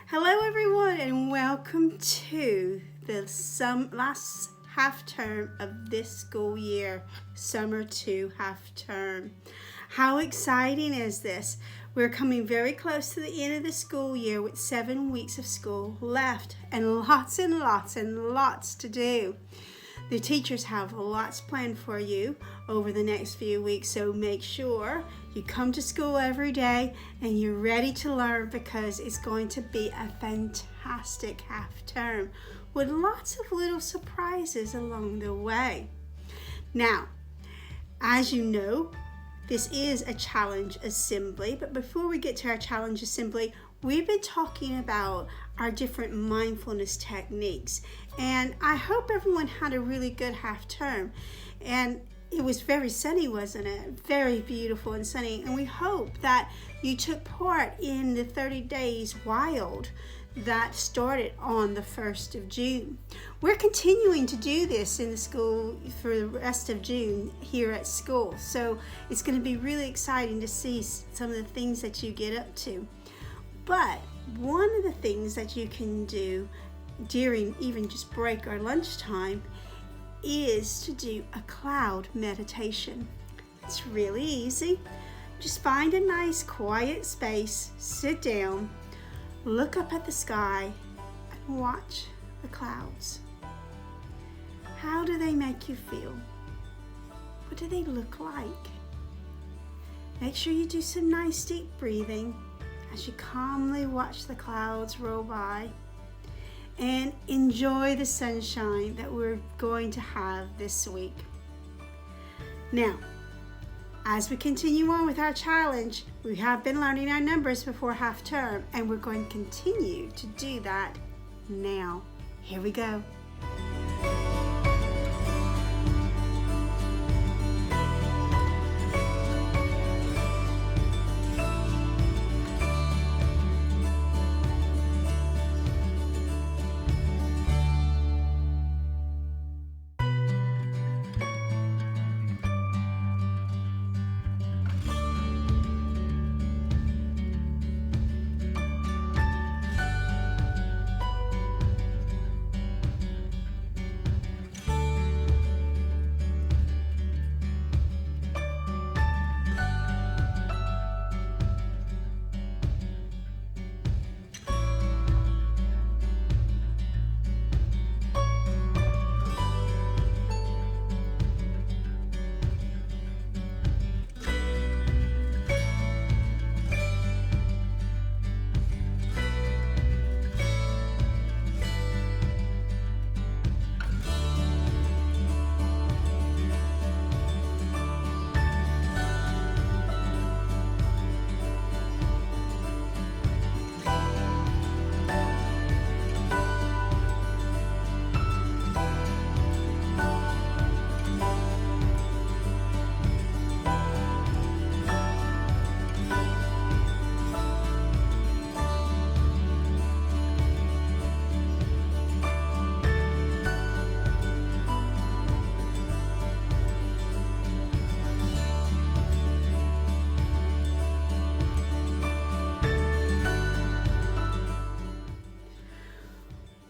Hello everyone and welcome to the last half term of this school year, summer 2 half term. How exciting is this? We're coming very close to the end of the school year with 7 weeks of school left and lots to do. The teachers have lots planned for you over the next few weeks, so make sure you come to school every day and you're ready to learn, because it's going to be a fantastic half term with lots of little surprises along the way. Now, as you know, this is a challenge assembly, but before we get to our challenge assembly, we've been talking about our different mindfulness techniques, and I hope everyone had a really good half term. And it was very sunny, wasn't it? Very beautiful and sunny, and we hope that you took part in the 30 Days Wild that started on the 1st of June. We're continuing to do this in the school for the rest of June here at school, so it's going to be really exciting to see some of the things that you get up to. But one of the things that you can do during even just break or lunchtime is to do a cloud meditation. It's really easy. Just find a nice quiet space, sit down, look up at the sky, and watch the clouds. How do they make you feel? What do they look like? Make sure you do some nice deep breathing as you calmly watch the clouds roll by, and enjoy the sunshine that we're going to have this week. Now, as we continue on with our challenge, we have been learning our numbers before half term, and we're going to continue to do that now. Here we go.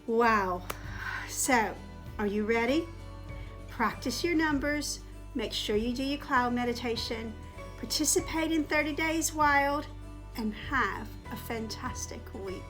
Wow. So, are you ready? Practice your numbers. Make sure you do your cloud meditation. Participate in 30 Days Wild, and have a fantastic week.